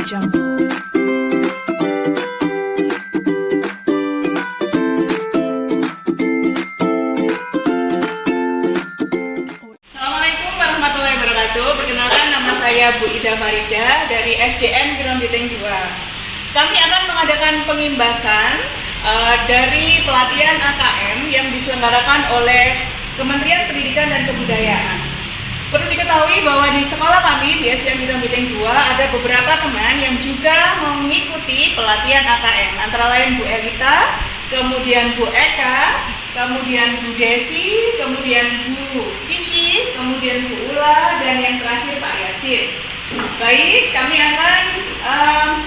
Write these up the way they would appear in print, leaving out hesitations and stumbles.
Jungle. Assalamualaikum warahmatullahi wabarakatuh. Perkenalkan, nama saya Bu Ida Farida dari SDN Grombiting 2. Kami akan mengadakan pengimbasan dari pelatihan AKM yang diselenggarakan oleh Kementerian Pendidikan dan Kebudayaan. Perlu diketahui bahwa di sekolah kami di SDN Grombiting 2 ada beberapa teman yang juga mengikuti pelatihan AKM, antara lain Bu Elita, kemudian Bu Eka, kemudian Bu Desi, kemudian Bu Cici, kemudian Bu Ula, dan yang terakhir Pak Yasin. Baik, kami akan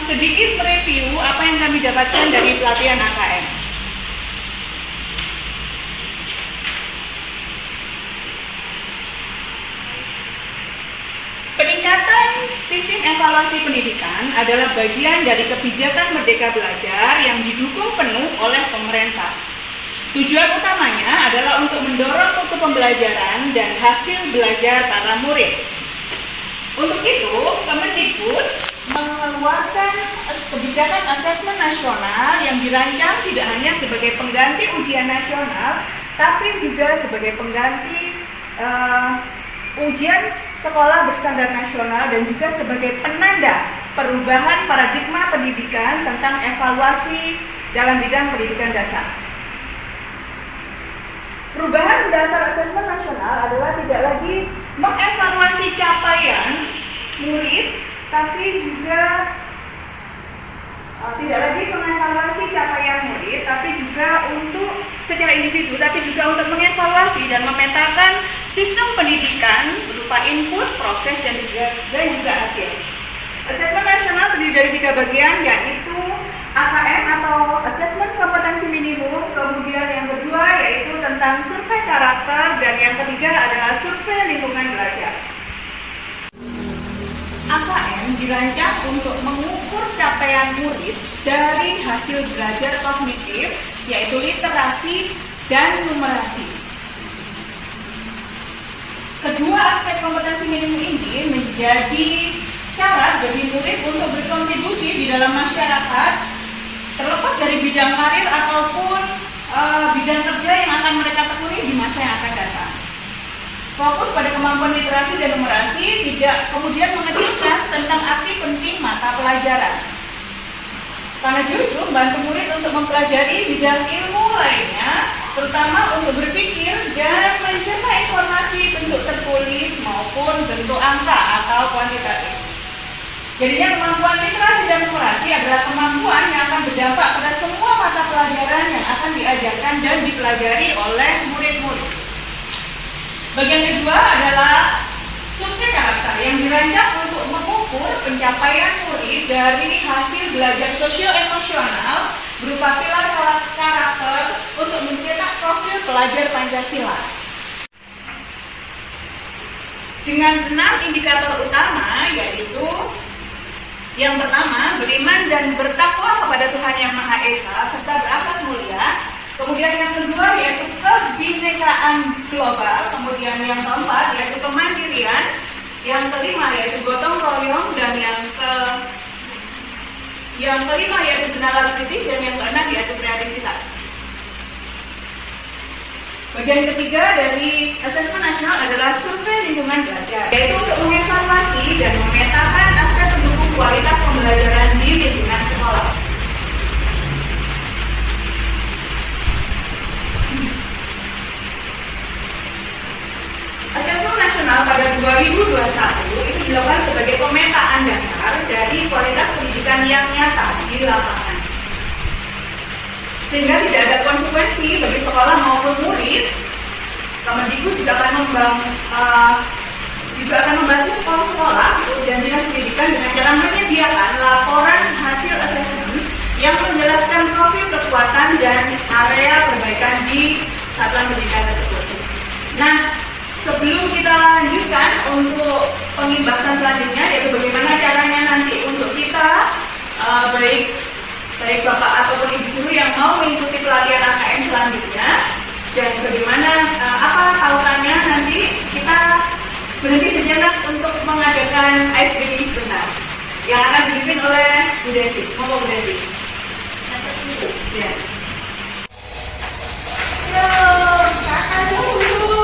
sedikit mereview apa yang kami dapatkan dari pelatihan AKM. Peningkatan sistem evaluasi pendidikan adalah bagian dari kebijakan Merdeka Belajar yang didukung penuh oleh pemerintah. Tujuan utamanya adalah untuk mendorong mutu pembelajaran dan hasil belajar para murid. Untuk itu, Kemendikbud mengeluarkan kebijakan asesmen nasional yang dirancang tidak hanya sebagai pengganti ujian nasional, tapi juga sebagai pengganti ujian sekolah berstandar nasional dan juga sebagai penanda perubahan paradigma pendidikan tentang evaluasi dalam bidang pendidikan dasar. Perubahan dasar asesmen nasional adalah tidak lagi mengevaluasi capaian murid, tapi juga tidak lagi mengevaluasi capaian murid, tapi juga untuk secara individu, tapi juga untuk mengevaluasi dan memetakan sistem pendidikan berupa input, proses, dan juga hasil. Asesmen nasional terdiri dari 3 bagian, yaitu AKM atau Asesmen Kompetensi Minimum, kemudian yang kedua yaitu tentang survei karakter, dan yang ketiga adalah survei lingkungan belajar. AKM dirancang untuk mengukur capaian murid dari hasil belajar kognitif, yaitu literasi dan numerasi. Kedua aspek kompetensi minimum ini menjadi syarat bagi murid untuk berkontribusi di dalam masyarakat, terlepas dari bidang karir ataupun bidang kerja yang akan mereka tekuni di masa yang akan datang. Fokus pada kemampuan literasi dan numerasi, tidak kemudian mengecilkan tentang arti penting mata pelajaran. Karena justru membantu murid untuk mempelajari bidang ilmu lainnya, terutama untuk berpikir dan mencerna informasi bentuk tertulis maupun bentuk angka atau kuantitatif. Jadinya kemampuan literasi dan numerasi adalah kemampuan yang akan berdampak pada semua mata pelajaran yang akan diajarkan dan dipelajari oleh murid-murid. Bagian kedua adalah survei karakter yang dirancang untuk mengukur pencapaian murid dari hasil belajar sosio-emosional berupa pilar karakter untuk mencetak profil pelajar Pancasila. Dengan 6 indikator utama, yaitu yang pertama, beriman dan bertakwa kepada Tuhan Yang Maha Esa serta berakhlak mulia. Kemudian yang kedua yaitu kebinekaan global. Kemudian yang keempat yaitu kemandirian. Yang kelima yaitu gotong royong, dan yang kelima yaitu kenalan kritis, dan yang keenam yaitu kreativitas. Bagian ketiga dari asesmen nasional adalah survei lingkungan belajar, yaitu untuk mengevaluasi dan memetakan aspek pendukung kualitas pembelajaran di lingkungan sekolah. Asesmen nasional pada 2021 itu dilakukan sebagai pemetaan dasar dari kualitas pendidikan yang nyata di lapangan, sehingga tidak ada konsekuensi bagi sekolah maupun murid. Kemendikbud juga akan membantu sekolah-sekolah dan dinas pendidikan dengan cara menyediakan laporan hasil asesmen yang menjelaskan profil kekuatan dan area perbaikan di satuan pendidikan tersebut. Nah, sebelum kita lanjutkan untuk pengimbasan selanjutnya, yaitu bagaimana caranya nanti untuk kita baik Bapak ataupun Ibu guru yang mau mengikuti pelatihan AKM selanjutnya, dan bagaimana apa tautannya, nanti kita berhenti sejenak untuk mengadakan ice breaking sebentar yang akan dipimpin oleh Bu Desi, mau Bu Desi? Ya. Kakak dulu.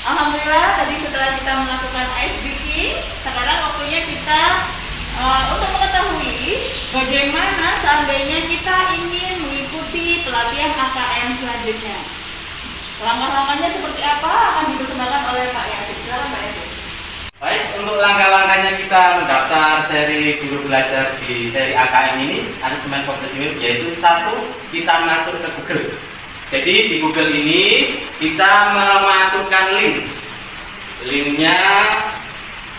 Alhamdulillah tadi setelah kita melakukan ice baking, sekarang waktunya kita untuk mengetahui bagaimana seandainya kita ingin mengikuti pelatihan AKM selanjutnya. Langkah-langkahnya seperti apa akan dipersembahkan oleh Pak Yasin. Silakan Pak Yasin. Baik, untuk langkah-langkahnya kita mendaftar seri guru belajar di seri AKM ini, asesmen komprehensif, yaitu satu, kita masuk ke Google. Jadi di Google ini kita memasukkan link. Linknya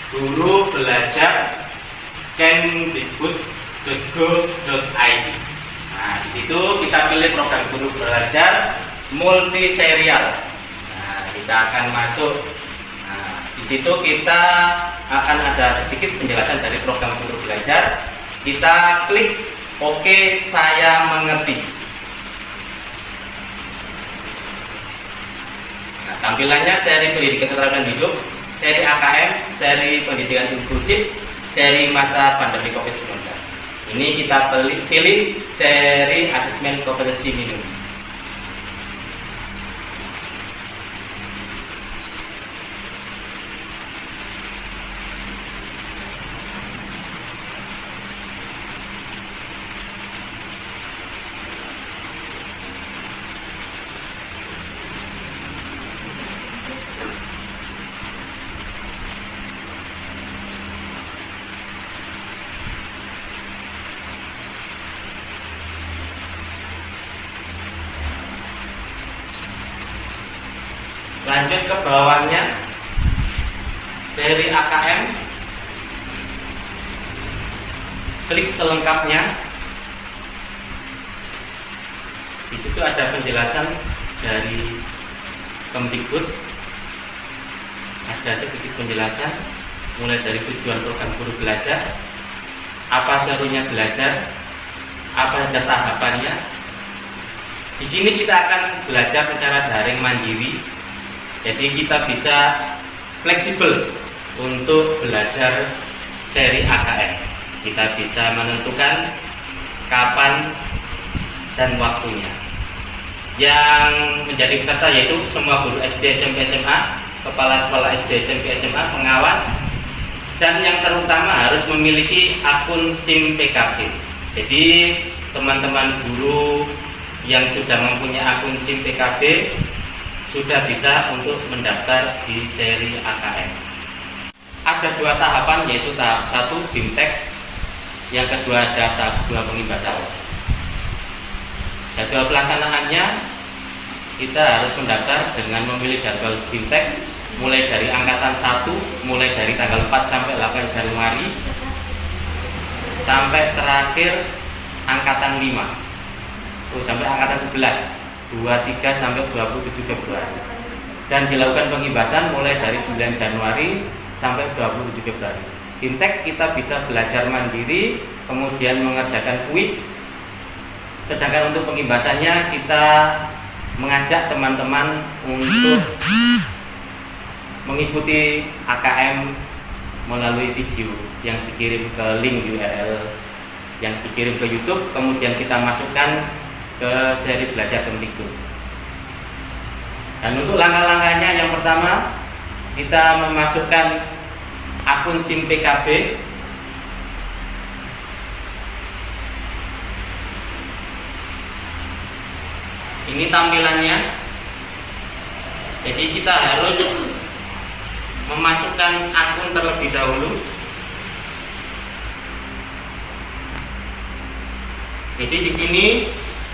guru belajar kemdikbud.go.id. Nah, di situ kita pilih program guru belajar multi serial. Nah, kita akan masuk. Nah, di situ kita akan ada sedikit penjelasan dari program guru belajar. Kita klik Oke, saya mengerti. Tampilannya seri pendidikan keterampilan hidup, seri AKM, seri pendidikan inklusif, seri masa pandemi COVID-19. Ini kita pilih seri asesmen kompetensi minimum. Lanjut ke bawahnya, seri AKM, klik selengkapnya. Di situ ada penjelasan dari Kemdikbud, ada sedikit penjelasan mulai dari tujuan program guru belajar, apa serunya belajar, apa saja tahapannya. Di sini kita akan belajar secara daring mandiri. Jadi kita bisa fleksibel untuk belajar seri AKM. Kita bisa menentukan kapan dan waktunya. Yang menjadi peserta yaitu semua guru SD, SMP, SMA, kepala sekolah SD, SMP, SMA, pengawas, dan yang terutama harus memiliki akun SIM PKB. Jadi teman-teman guru yang sudah mempunyai akun SIM PKB sudah bisa untuk mendaftar di seri AKM. Ada dua tahapan, yaitu tahap 1 BIMTEK, yang kedua ada tahap 2 pengimbasan. Jadwal pelaksanaannya kita harus mendaftar dengan memilih jadwal BIMTEK mulai dari angkatan 1, mulai dari tanggal 4 sampai 8 Januari sampai terakhir angkatan 5 sampai angkatan 11 23 sampai 27 Februari, dan dilakukan pengimbasan mulai dari 9 Januari sampai 27 Februari. BIMTEK kita bisa belajar mandiri, kemudian mengerjakan kuis. Sedangkan untuk pengimbasannya kita mengajak teman-teman untuk mengikuti AKM melalui video yang dikirim ke link URL yang dikirim ke YouTube, kemudian kita masukkan ke seri belajar Kemdikbud. Dan untuk langkah-langkahnya, yang pertama kita memasukkan akun SIM PKB. Ini tampilannya. Jadi kita harus memasukkan akun terlebih dahulu. Jadi di sini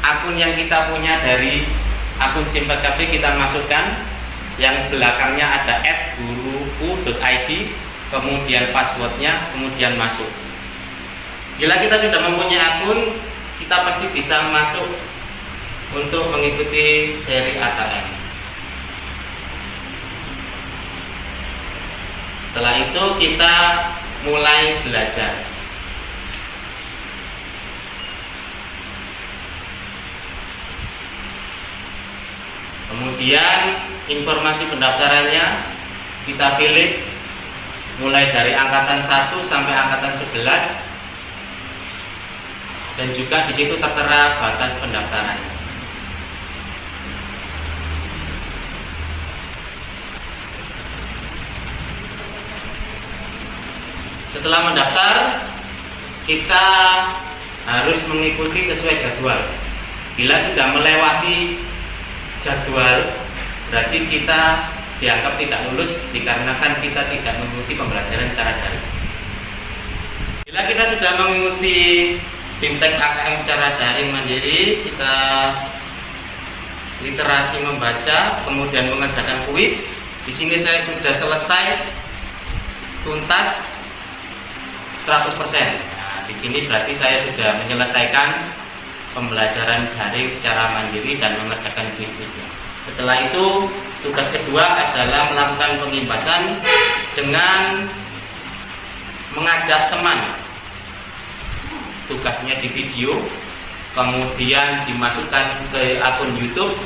akun yang kita punya dari akun SIM PKB kita masukkan, yang belakangnya ada @guruku.id, kemudian passwordnya, kemudian masuk. Bila kita sudah mempunyai akun, kita pasti bisa masuk untuk mengikuti seri AKM. Setelah itu kita mulai belajar. Kemudian informasi pendaftarannya kita pilih mulai dari angkatan 1 sampai angkatan 11, dan juga di situ tertera batas pendaftaran. Setelah mendaftar, kita harus mengikuti sesuai jadwal. Bila sudah melewati jadwal, berarti kita dianggap tidak lulus dikarenakan kita tidak mengikuti pembelajaran secara daring. Bila kita sudah mengikuti BIMTEK AKM secara daring mandiri, kita literasi membaca, kemudian mengerjakan kuis. Di sini saya sudah selesai tuntas 100%. Nah, di sini berarti saya sudah menyelesaikan pembelajaran daring secara mandiri dan mengerjakan kuis-kuisnya. Setelah itu, tugas kedua adalah melakukan pengimbasan dengan mengajak teman. Tugasnya di video, kemudian dimasukkan ke akun YouTube.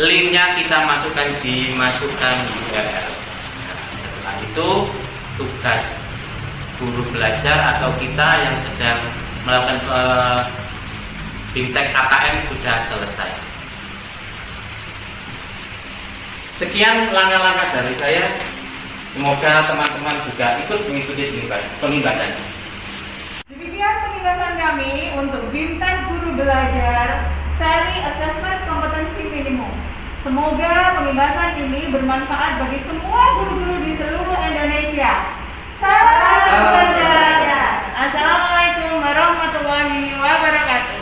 Linknya kita masukkan URL. Setelah itu, tugas guru belajar atau kita yang sedang melakukan BIMTEK AKM sudah selesai. Sekian langkah-langkah dari saya. Semoga teman-teman juga ikut mengikuti pengimbasan. Demikian penjelasan kami untuk BIMTEK Guru Belajar seri Assessment Kompetensi Minimum. Semoga pengimbasan ini bermanfaat bagi semua guru-guru di seluruh Indonesia. Salam belajar. Assalamualaikum warahmatullahi wabarakatuh.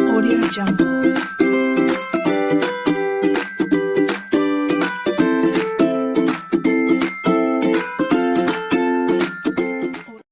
Audio Jungle.